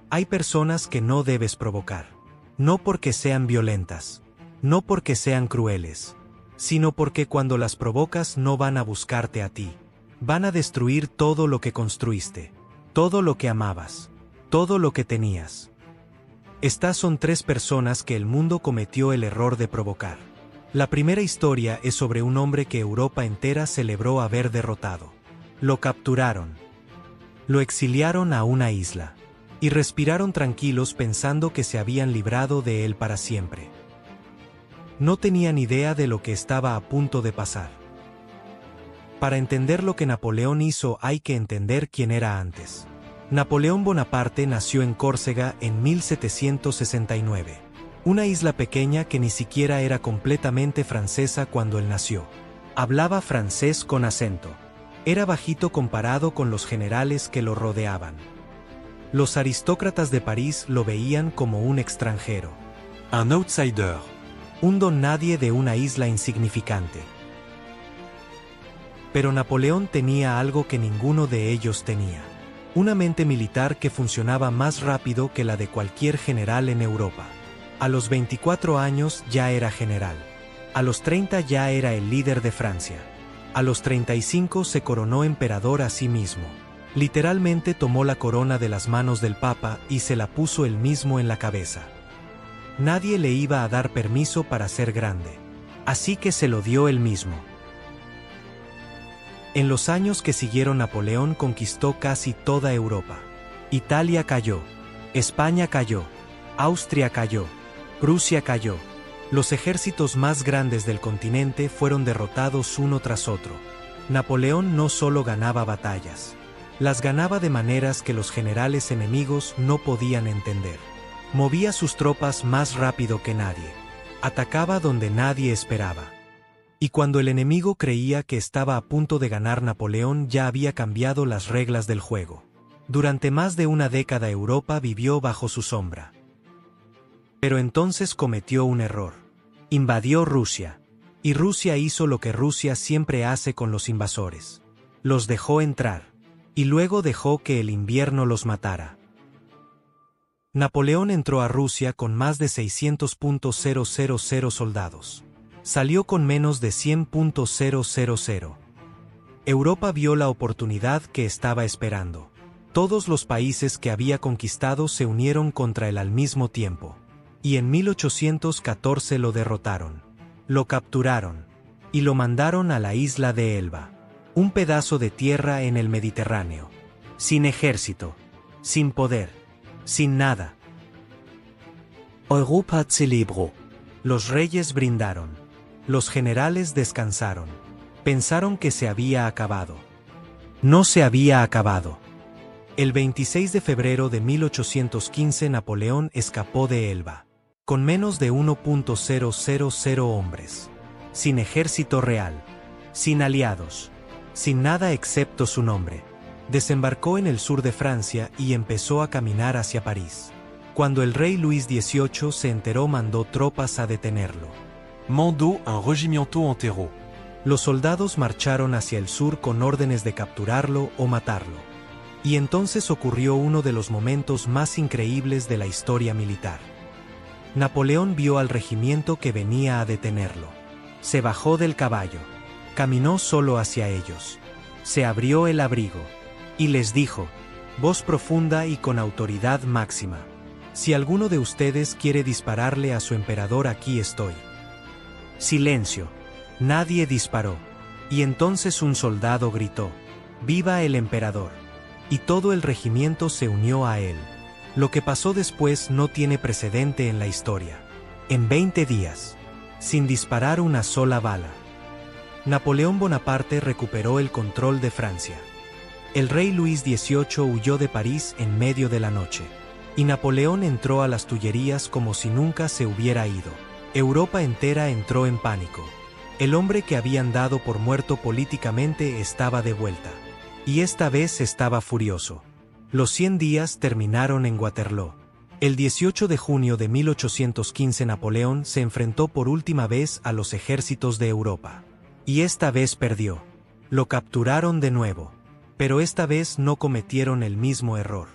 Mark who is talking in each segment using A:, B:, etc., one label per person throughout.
A: Hay personas que no debes provocar. No porque sean violentas. No porque sean crueles. Sino porque cuando las provocas no van a buscarte a ti. Van a destruir todo lo que construiste. Todo lo que amabas. Todo lo que tenías. Estas son 3 personas que el mundo cometió el error de provocar. La primera historia es sobre un hombre que Europa entera celebró haber derrotado. Lo capturaron. Lo exiliaron a una isla. Y respiraron tranquilos pensando que se habían librado de él para siempre. No tenían idea de lo que estaba a punto de pasar. Para entender lo que Napoleón hizo hay que entender quién era antes. Napoleón Bonaparte nació en Córcega en 1769. Una isla pequeña que ni siquiera era completamente francesa cuando él nació. Hablaba francés con acento. Era bajito comparado con los generales que lo rodeaban. Los aristócratas de París lo veían como un extranjero.
B: Un outsider.
A: Un don nadie de una isla insignificante. Pero Napoleón tenía algo que ninguno de ellos tenía. Una mente militar que funcionaba más rápido que la de cualquier general en Europa. A los 24 años ya era general. A los 30 ya era el líder de Francia. A los 35 se coronó emperador a sí mismo. Literalmente tomó la corona de las manos del Papa y se la puso él mismo en la cabeza. Nadie le iba a dar permiso para ser grande. Así que se lo dio él mismo. En los años que siguieron Napoleón conquistó casi toda Europa. Italia cayó. España cayó. Austria cayó. Prusia cayó. Los ejércitos más grandes del continente fueron derrotados uno tras otro. Napoleón no solo ganaba batallas. Las ganaba de maneras que los generales enemigos no podían entender. Movía sus tropas más rápido que nadie. Atacaba donde nadie esperaba. Y cuando el enemigo creía que estaba a punto de ganar, Napoleón ya había cambiado las reglas del juego. Durante más de una década Europa vivió bajo su sombra. Pero entonces cometió un error. Invadió Rusia. Y Rusia hizo lo que Rusia siempre hace con los invasores. Los dejó entrar. Y luego dejó que el invierno los matara. Napoleón entró a Rusia con más de 600.000 soldados. Salió con menos de 100.000. Europa vio la oportunidad que estaba esperando. Todos los países que había conquistado se unieron contra él al mismo tiempo. Y en 1814 lo derrotaron. Lo capturaron. Y lo mandaron a la isla de Elba. Un pedazo de tierra en el Mediterráneo. Sin ejército. Sin poder. Sin nada.
C: Europa celebró.
A: Los reyes brindaron. Los generales descansaron. Pensaron que se había acabado. No se había acabado. El 26 de febrero de 1815 Napoleón escapó de Elba. Con menos de 1.000 hombres. Sin ejército real. Sin aliados. Sin nada excepto su nombre. Desembarcó en el sur de Francia y empezó a caminar hacia París. Cuando el rey Luis XVIII se enteró, mandó tropas a detenerlo.
B: Mandó un regimiento entero.
A: Los soldados marcharon hacia el sur con órdenes de capturarlo o matarlo. Y entonces ocurrió uno de los momentos más increíbles de la historia militar. Napoleón vio al regimiento que venía a detenerlo. Se bajó del caballo. Caminó solo hacia ellos. Se abrió el abrigo. Y les dijo, voz profunda y con autoridad máxima: si alguno de ustedes quiere dispararle a su emperador, aquí estoy. Silencio. Nadie disparó. Y entonces un soldado gritó: ¡Viva el emperador! Y todo el regimiento se unió a él. Lo que pasó después no tiene precedente en la historia. En 20 días, sin disparar una sola bala, Napoleón Bonaparte recuperó el control de Francia. El rey Luis XVIII huyó de París en medio de la noche. Y Napoleón entró a las Tullerías como si nunca se hubiera ido. Europa entera entró en pánico. El hombre que habían dado por muerto políticamente estaba de vuelta. Y esta vez estaba furioso. Los 100 días terminaron en Waterloo. El 18 de junio de 1815 Napoleón se enfrentó por última vez a los ejércitos de Europa. Y esta vez perdió. Lo capturaron de nuevo. Pero esta vez no cometieron el mismo error.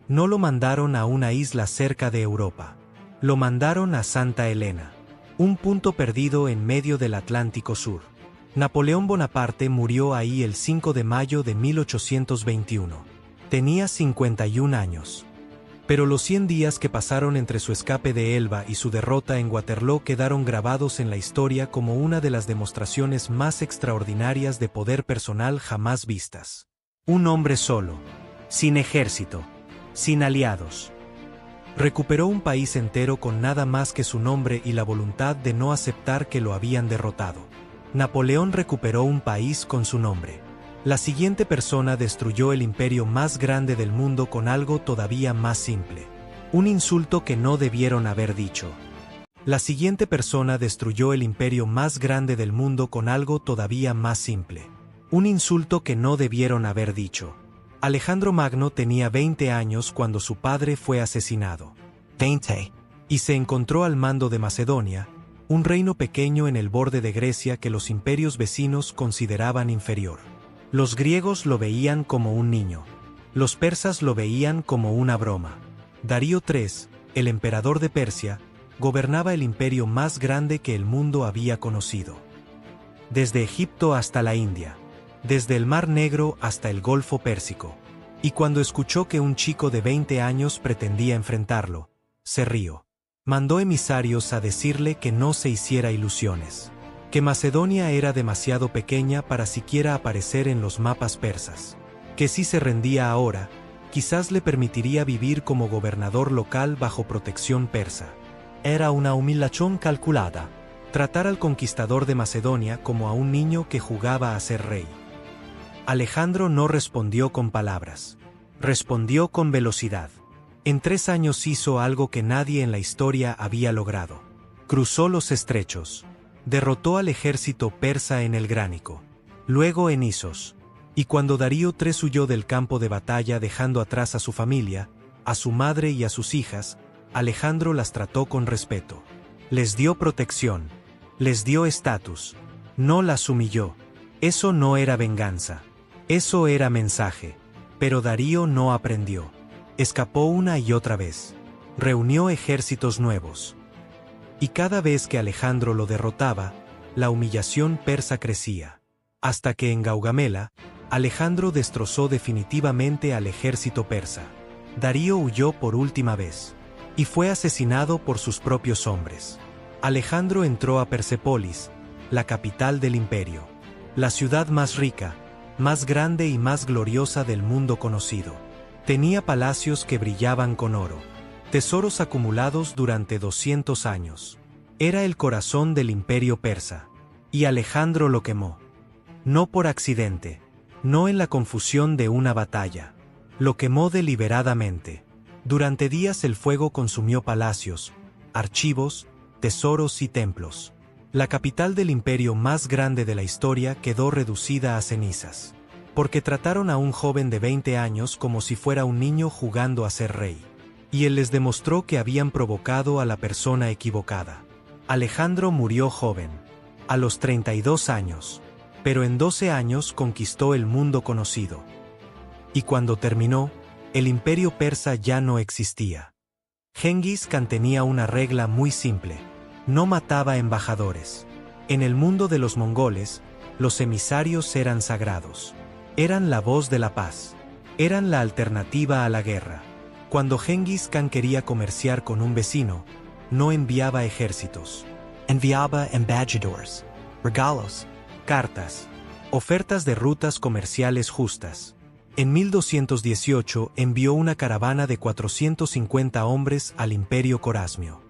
A: No lo mandaron a una isla cerca de Europa. Lo mandaron a Santa Elena, un punto perdido en medio del Atlántico Sur. Napoleón Bonaparte murió ahí el 5 de mayo de 1821. Tenía 51 años. Pero los 100 días que pasaron entre su escape de Elba y su derrota en Waterloo quedaron grabados en la historia como una de las demostraciones más extraordinarias de poder personal jamás vistas. Un hombre solo, sin ejército, sin aliados. Recuperó un país entero con nada más que su nombre y la voluntad de no aceptar que lo habían derrotado. Napoleón recuperó un país con su nombre. La siguiente persona destruyó el imperio más grande del mundo con algo todavía más simple. Un insulto que no debieron haber dicho. La siguiente persona destruyó el imperio más grande del mundo con algo todavía más simple. Un insulto que no debieron haber dicho. Alejandro Magno tenía 20 años cuando su padre fue asesinado. 20. Y se encontró al mando de Macedonia, un reino pequeño en el borde de Grecia que los imperios vecinos consideraban inferior. Los griegos lo veían como un niño. Los persas lo veían como una broma. Darío III, el emperador de Persia, gobernaba el imperio más grande que el mundo había conocido. Desde Egipto hasta la India. Desde el Mar Negro hasta el Golfo Pérsico. Y cuando escuchó que un chico de 20 años pretendía enfrentarlo, se rió. Mandó emisarios a decirle que no se hiciera ilusiones. Que Macedonia era demasiado pequeña para siquiera aparecer en los mapas persas. Que si se rendía ahora, quizás le permitiría vivir como gobernador local bajo protección persa. Era una humillación calculada. Tratar al conquistador de Macedonia como a un niño que jugaba a ser rey. Alejandro no respondió con palabras. Respondió con velocidad. En 3 años hizo algo que nadie en la historia había logrado. Cruzó los estrechos. Derrotó al ejército persa en el Gránico. Luego en Isos. Y cuando Darío III huyó del campo de batalla dejando atrás a su familia, a su madre y a sus hijas, Alejandro las trató con respeto. Les dio protección. Les dio estatus. No las humilló. Eso no era venganza. Eso era mensaje. Pero Darío no aprendió. Escapó una y otra vez. Reunió ejércitos nuevos. Y cada vez que Alejandro lo derrotaba, la humillación persa crecía. Hasta que en Gaugamela, Alejandro destrozó definitivamente al ejército persa. Darío huyó por última vez. Y fue asesinado por sus propios hombres. Alejandro entró a Persépolis, la capital del imperio. La ciudad más rica, más grande y más gloriosa del mundo conocido. Tenía palacios que brillaban con oro. Tesoros acumulados durante 200 años. Era el corazón del imperio persa. Y Alejandro lo quemó. No por accidente. No en la confusión de una batalla. Lo quemó deliberadamente. Durante días el fuego consumió palacios, archivos, tesoros y templos. La capital del imperio más grande de la historia quedó reducida a cenizas. Porque trataron a un joven de 20 años como si fuera un niño jugando a ser rey. Y él les demostró que habían provocado a la persona equivocada. Alejandro murió joven, a los 32 años, pero en 12 años conquistó el mundo conocido. Y cuando terminó, el imperio persa ya no existía. Gengis Khan tenía una regla muy simple: no mataba embajadores. En el mundo de los mongoles, los emisarios eran sagrados. Eran la voz de la paz. Eran la alternativa a la guerra. Cuando Gengis Khan quería comerciar con un vecino, no enviaba ejércitos. Enviaba embajadores, regalos, cartas, ofertas de rutas comerciales justas. En 1218 envió una caravana de 450 hombres al Imperio Corasmio.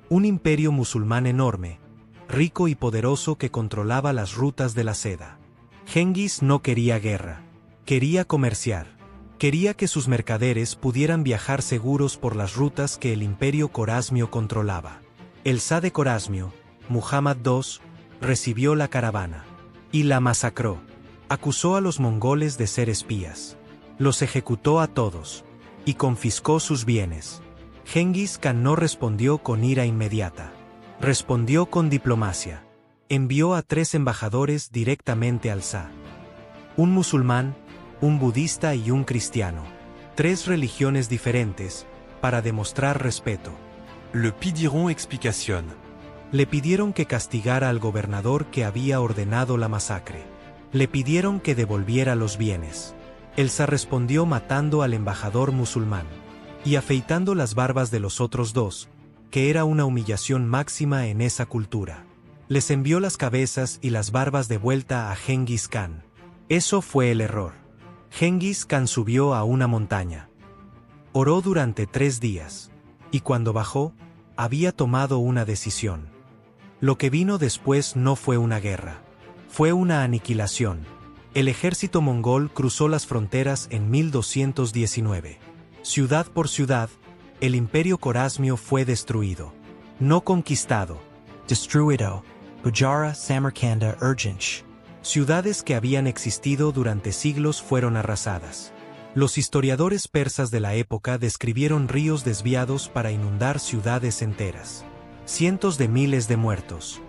A: Un imperio musulmán enorme, rico y poderoso que controlaba las rutas de la seda. Gengis no quería guerra, quería comerciar. Quería que sus mercaderes pudieran viajar seguros por las rutas que el imperio Corasmio controlaba. El Shah de Corasmio, Muhammad II, recibió la caravana y la masacró. Acusó a los mongoles de ser espías. Los ejecutó a todos y confiscó sus bienes. Gengis Khan no respondió con ira inmediata. Respondió con diplomacia. Envió a 3 embajadores directamente al Shah. Un musulmán, un budista y un cristiano. 3 religiones diferentes, para demostrar respeto.
B: Le pidieron explication.
A: Le pidieron que castigara al gobernador que había ordenado la masacre. Le pidieron que devolviera los bienes. Elsa respondió matando al embajador musulmán y afeitando las barbas de los otros dos, que era una humillación máxima en esa cultura. Les envió las cabezas y las barbas de vuelta a Genghis Khan. Eso fue el error. Genghis Khan subió a una montaña. Oró durante 3 días. Y cuando bajó, había tomado una decisión. Lo que vino después no fue una guerra. Fue una aniquilación. El ejército mongol cruzó las fronteras en 1219. Ciudad por ciudad, el imperio corasmio fue destruido. No conquistado.
C: Destruido. Bujara, Samarcanda, Urgench.
A: Ciudades que habían existido durante siglos fueron arrasadas. Los historiadores persas de la época describieron ríos desviados para inundar ciudades enteras. Cientos de miles de muertos.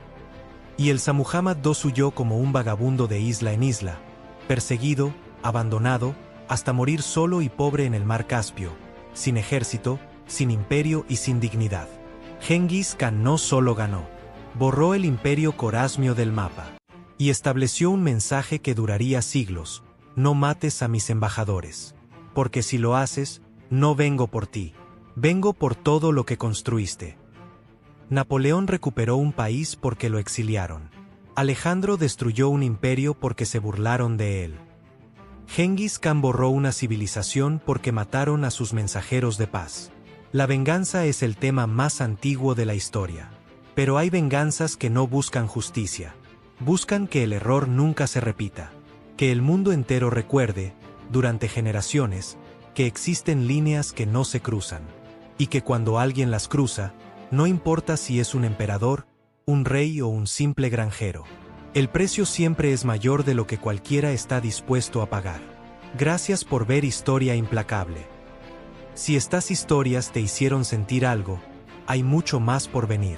A: Y el Shah Muhammad II huyó como un vagabundo de isla en isla, perseguido, abandonado, hasta morir solo y pobre en el mar Caspio, sin ejército, sin imperio y sin dignidad. Genghis Khan no solo ganó, borró el imperio corasmio del mapa. Y estableció un mensaje que duraría siglos: no mates a mis embajadores. Porque si lo haces, no vengo por ti. Vengo por todo lo que construiste. Napoleón recuperó un país porque lo exiliaron. Alejandro destruyó un imperio porque se burlaron de él. Genghis Khan borró una civilización porque mataron a sus mensajeros de paz. La venganza es el tema más antiguo de la historia. Pero hay venganzas que no buscan justicia. Buscan que el error nunca se repita. Que el mundo entero recuerde, durante generaciones, que existen líneas que no se cruzan. Y que cuando alguien las cruza, no importa si es un emperador, un rey o un simple granjero, el precio siempre es mayor de lo que cualquiera está dispuesto a pagar. Gracias por ver Historia Implacable. Si estas historias te hicieron sentir algo, hay mucho más por venir.